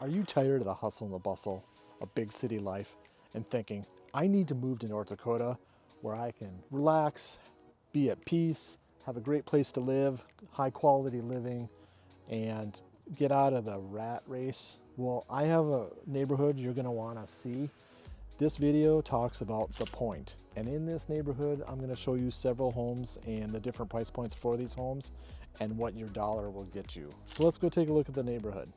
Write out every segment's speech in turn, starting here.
Are you tired of the hustle and the bustle of big city life and thinking, I need to move to North Dakota where I can relax, be at peace, have a great place to live, high quality living, and get out of the rat race? Well, I have a neighborhood you're going to want to see. This video talks about the Pointe, and in this neighborhood I'm going to show you several homes and the different price points for these homes and what your dollar will get you. So let's go take a look at the neighborhood.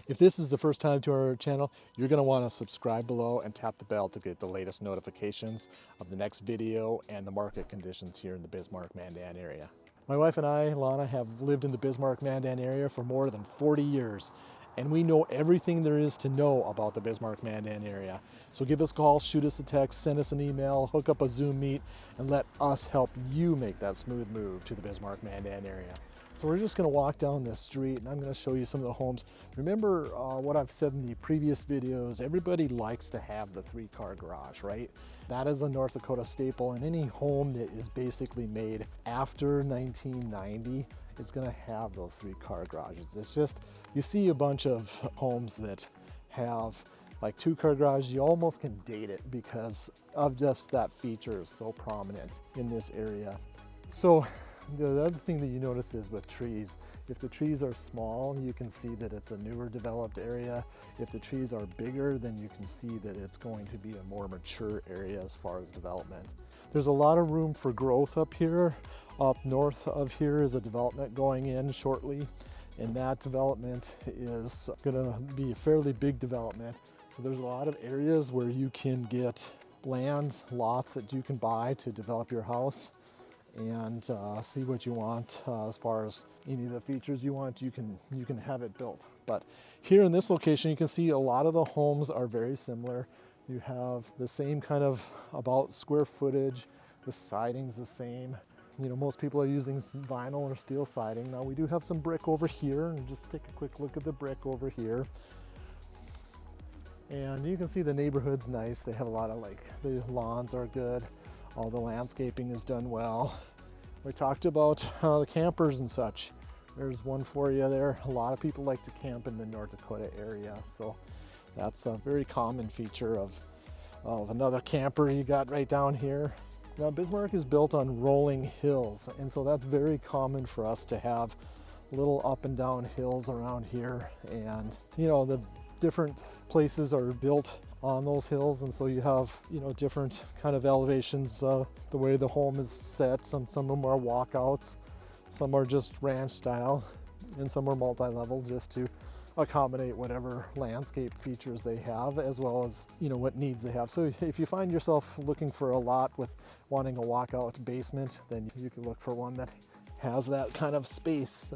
If this is the first time to our channel, you're going to want to subscribe below and tap the bell to get the latest notifications of the next video and the market conditions here in the Bismarck-Mandan area. My wife and I, Lana, have lived in the Bismarck-Mandan area for more than 40 years, and we know everything there is to know about the Bismarck-Mandan area. So give us a call, shoot us a text, send us an email, hook up a Zoom meet, and let us help you make that smooth move to the Bismarck-Mandan area. So we're just going to walk down this street and I'm going to show you some of the homes. Remember what I've said in the previous videos, everybody likes to have the 3-car garage, right? That is a North Dakota staple, and any home that is basically made after 1990 is going to have those 3-car garages. It's just, you see a bunch of homes that have like 2-car garage, you almost can date it because of just that feature is so prominent in this area. So the other thing that you notice is with trees. If the trees are small, you can see that it's a newer developed area. If the trees are bigger, then you can see that it's going to be a more mature area as far as development. There's a lot of room for growth up here. Up north of here is a development going in shortly, and that development is gonna be a fairly big development. So there's a lot of areas where you can get land, lots that you can buy to develop your house and see what you want as far as any of the features you want. You can have it built. But here in this location, you can see a lot of the homes are very similar. You have the same kind of about square footage. The siding's the same. You know, most people are using vinyl or steel siding. Now we do have some brick over here, and just take a quick look at the brick over here. And you can see the neighborhood's nice. They have a lot of, like, the lawns are good. All the landscaping is done well. We talked about the campers and such. There's one for you there. A lot of people like to camp in the North Dakota area, so that's a very common feature of another camper you got right down here. Now Bismarck is built on rolling hills, and so that's very common for us to have little up and down hills around here. And you know, the different places are built on those hills, and so you have, you know, different kind of elevations, the way the home is set. Some of them are walkouts, some are just ranch style, and some are multi-level just to accommodate whatever landscape features they have, as well as, you know, what needs they have. So if you find yourself looking for a lot with wanting a walkout basement, then you can look for one that has that kind of space,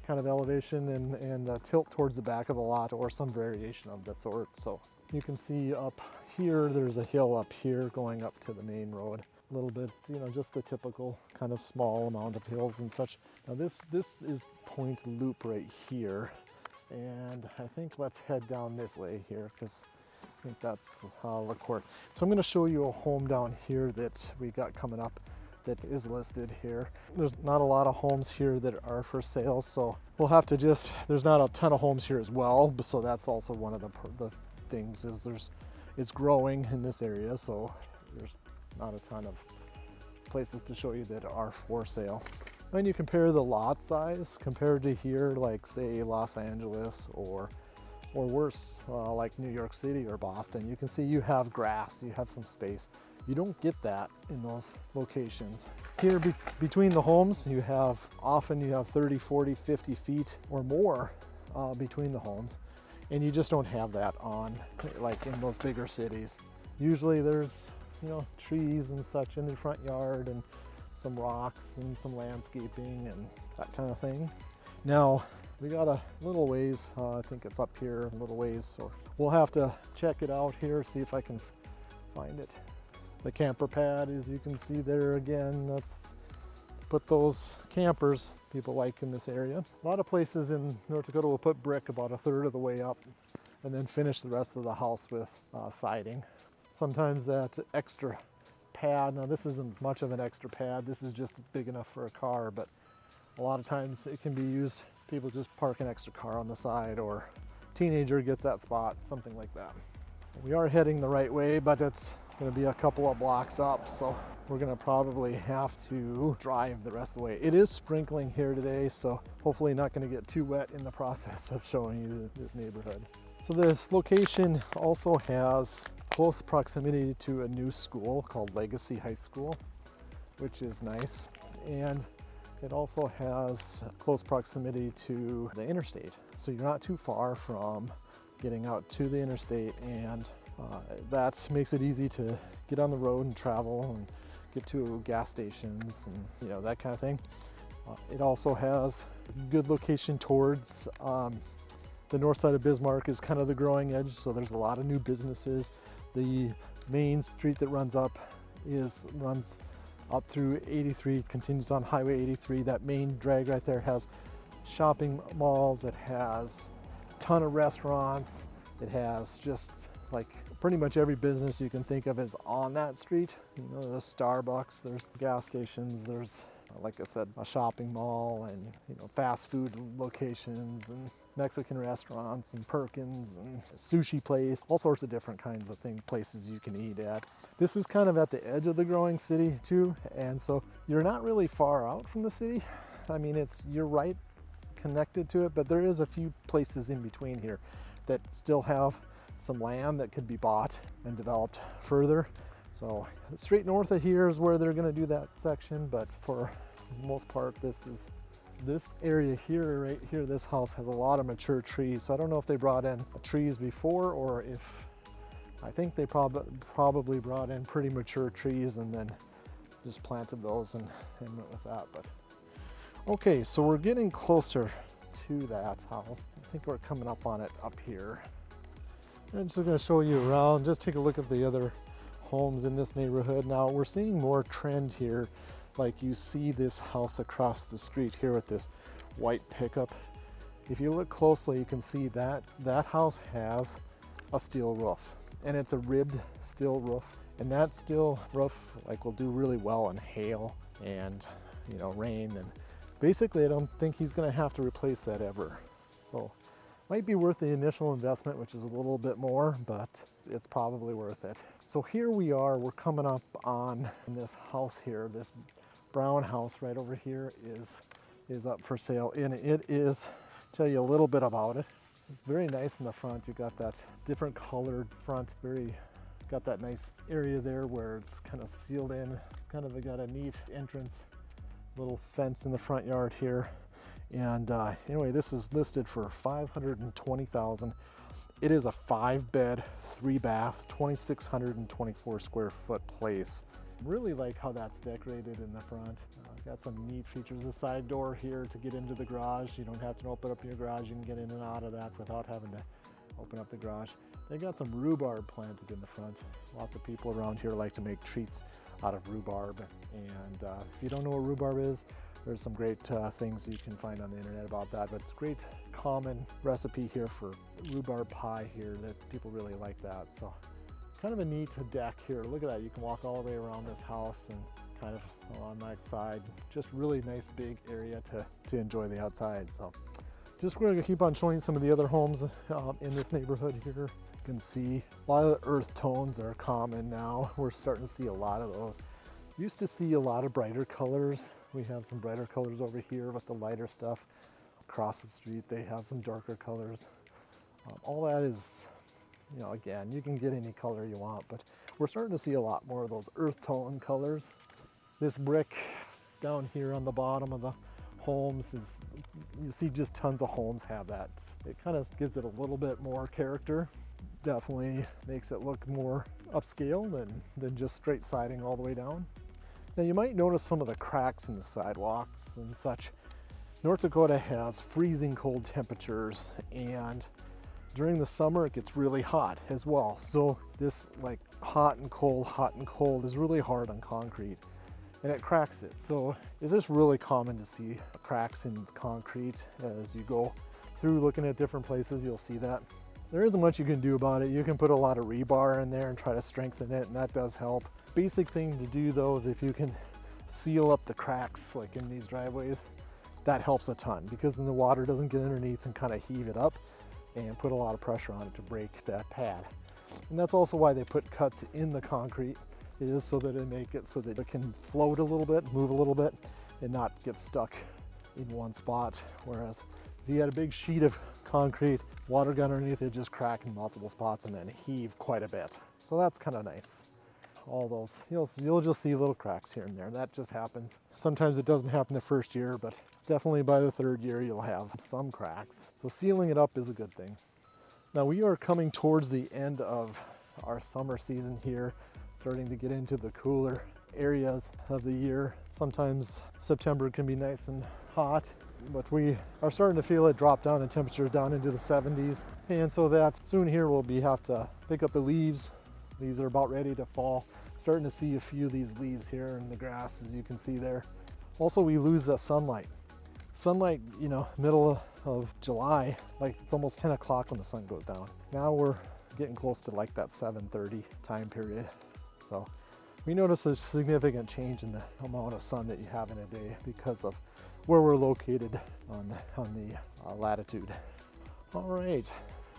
kind of elevation and tilt towards the back of the lot, or some variation of the sort. So you can see up here, there's a hill up here going up to the main road. A little bit, you know, just the typical kind of small amount of hills and such. Now this is Pointe Loop right here. And I think let's head down this way here, because I think that's La Court. So I'm going to show you a home down here that we got coming up that is listed here. There's not a lot of homes here that are for sale, so we'll have to just, there's not a ton of homes here as well, so that's also one of the things is it's growing in this area, so there's not a ton of places to show you that are for sale. When you compare the lot size compared to here, like say Los Angeles or worse, like New York City or Boston, you can see you have grass, you have some space. You don't get that in those locations. Here between the homes, often you have 30, 40, 50 feet or more between the homes, and you just don't have that like in those bigger cities. Usually there's, you know, trees and such in the front yard, and some rocks and some landscaping and that kind of thing. Now we got a little ways, I think it's up here a little ways, so we'll have to check it out here, see if I can find it. The camper pad, as you can see there again, that's put those campers people like in this area. A lot of places in North Dakota will put brick about 1/3 of the way up and then finish the rest of the house with siding. Sometimes that extra pad. Now this isn't much of an extra pad. This is just big enough for a car, but a lot of times it can be used. People just park an extra car on the side, or teenager gets that spot, something like that. We are heading the right way, but it's going to be a couple of blocks up, so we're going to probably have to drive the rest of the way. It is sprinkling here today, so hopefully not going to get too wet in the process of showing you this neighborhood. So this location also has close proximity to a new school called Legacy High School, which is nice. And it also has close proximity to the interstate. So you're not too far from getting out to the interstate, and that makes it easy to get on the road and travel and get to gas stations and that kind of thing. It also has a good location towards the north side of Bismarck is kind of the growing edge, so there's a lot of new businesses. The main street that runs up through 83, continues on Highway 83. That main drag right there has shopping malls, it has a ton of restaurants, it has just like pretty much every business you can think of is on that street. There's Starbucks, there's gas stations, there's, like I said, a shopping mall, and fast food locations and Mexican restaurants and Perkins and sushi place, all sorts of different kinds of places you can eat at. This is kind of at the edge of the growing city too, and so you're not really far out from the city. I mean, you're right connected to it, but there is a few places in between here that still have some land that could be bought and developed further. So straight north of here is where they're going to do that section, but for the most part, this area here, right here, this house has a lot of mature trees. So I don't know if they brought in trees before, or I think they probably brought in pretty mature trees and then just planted those and went with that. But okay, so we're getting closer to that house. I think we're coming up on it up here. I'm just going to show you around, just take a look at the other homes in this neighborhood. Now we're seeing more trend here. Like you see this house across the street here with this white pickup. If you look closely, you can see that that house has a steel roof, and it's a ribbed steel roof. And that steel roof will do really well in hail and rain. And basically, I don't think he's going to have to replace that ever. So might be worth the initial investment, which is a little bit more, but it's probably worth it. So here we are, we're coming up on this house here. This brown house right over here is up for sale, and it is, tell you a little bit about it. It's very nice in the front. You got that different colored front, got that nice area there where it's kind of sealed in. It's kind of got a neat entrance, little fence in the front yard here. And anyway, this is listed for $520,000. It is a 5-bed, 3-bath, 2,624 square foot place. Really like how that's decorated in the front. Got some neat features. A side door here to get into the garage. You don't have to open up your garage. You can get in and out of that without having to open up the garage. They got some rhubarb planted in the front. Lots of people around here like to make treats out of rhubarb. And if you don't know what rhubarb is, there's some great things you can find on the internet about that, but it's a great common recipe here for rhubarb pie here that people really like that. So kind of a neat deck here. Look at that. You can walk all the way around this house and kind of on that side. Just really nice big area to enjoy the outside. So just going to keep on showing some of the other homes in this neighborhood here. You can see a lot of the earth tones are common now. We're starting to see a lot of those. Used to see a lot of brighter colors. We have some brighter colors over here with the lighter stuff. Across the street, they have some darker colors. All that is, again, you can get any color you want, but we're starting to see a lot more of those earth tone colors. This brick down here on the bottom of the homes you see just tons of homes have that. It kind of gives it a little bit more character. Definitely makes it look more upscale than just straight siding all the way down. Now you might notice some of the cracks in the sidewalks and such. North Dakota has freezing cold temperatures, and during the summer it gets really hot as well. So this hot and cold is really hard on concrete, and it cracks it. So it's just really common to see cracks in concrete as you go through looking at different places. You'll see that. There isn't much you can do about it. You can put a lot of rebar in there and try to strengthen it, and that does help. basic thing to do though is if you can seal up the cracks like in these driveways, that helps a ton, because then the water doesn't get underneath and kind of heave it up and put a lot of pressure on it to break that pad. And that's also why they put cuts in the concrete, is so that it make it so that it can float a little bit, move a little bit, and not get stuck in one spot. Whereas if you had a big sheet of concrete, water got underneath it, just crack in multiple spots and then heave quite a bit. So that's kind of nice. All those, you'll just see little cracks here and there. That just happens. Sometimes it doesn't happen the first year, but definitely by the third year you'll have some cracks. So sealing it up is a good thing. Now we are coming towards the end of our summer season here, starting to get into the cooler areas of the year. Sometimes September can be nice and hot, but we are starting to feel it drop down in temperature down into the 70s. And so that soon here we'll have to pick up the leaves. Leaves are about ready to fall. Starting to see a few of these leaves here in the grass, as you can see there. Also, we lose the sunlight. Sunlight, middle of July, like it's almost 10 o'clock when the sun goes down. Now we're getting close to like that 7:30 time period. So we notice a significant change in the amount of sun that you have in a day because of where we're located on the latitude. All right,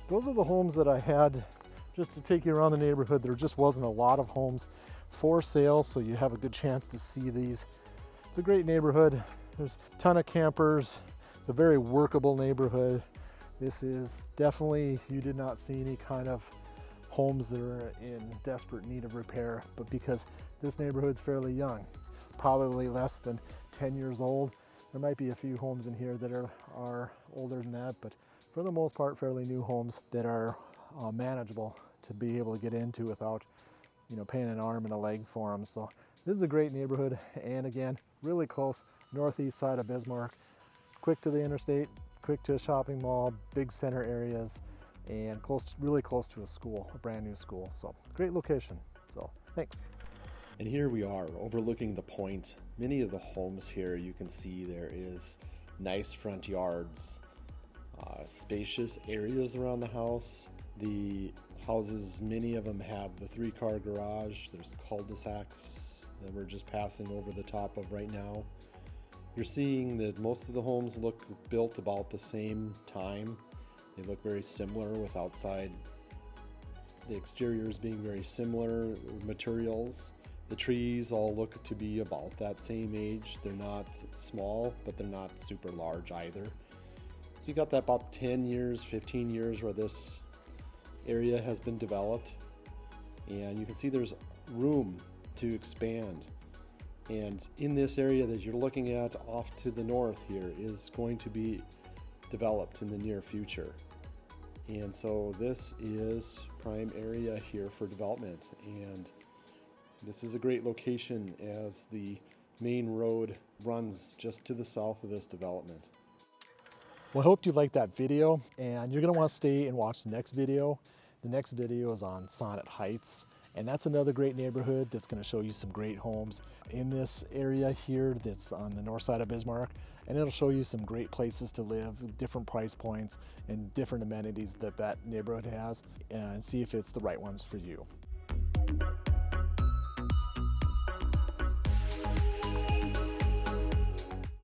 those are the homes that I had just to take you around the neighborhood. There just wasn't a lot of homes for sale, so you have a good chance to see these. It's a great neighborhood. There's a ton of campers. It's a very workable neighborhood. This is definitely, you did not see any kind of homes that are in desperate need of repair, but because this neighborhood's fairly young, probably less than 10 years old. There might be a few homes in here that are older than that, but for the most part, fairly new homes that are manageable to be able to get into without, paying an arm and a leg for them. So this is a great neighborhood, and again, really close, northeast side of Bismarck, quick to the interstate, quick to a shopping mall, big center areas, and really close to a school, a brand new school. So great location. So thanks. And here we are overlooking the Pointe. Many of the homes here, you can see there is nice front yards, spacious areas around the house. The houses, many of them have the 3-car garage. There's cul-de-sacs that we're just passing over the top of right now. You're seeing that most of the homes look built about the same time. They look very similar, with outside, the exteriors being very similar materials. The trees all look to be about that same age. They're not small, but they're not super large either. So you got that about 10 years, 15 years where this area has been developed, and you can see there's room to expand. And in this area that you're looking at off to the north here is going to be developed in the near future. And so this is prime area here for development, and this is a great location as the main road runs just to the south of this development. Well, I hope you liked that video, and you're going to want to stay and watch the next video. The next video is on Sonnet Heights, and that's another great neighborhood that's going to show you some great homes in this area here that's on the north side of Bismarck, and it'll show you some great places to live, different price points, and different amenities that neighborhood has, and see if it's the right ones for you.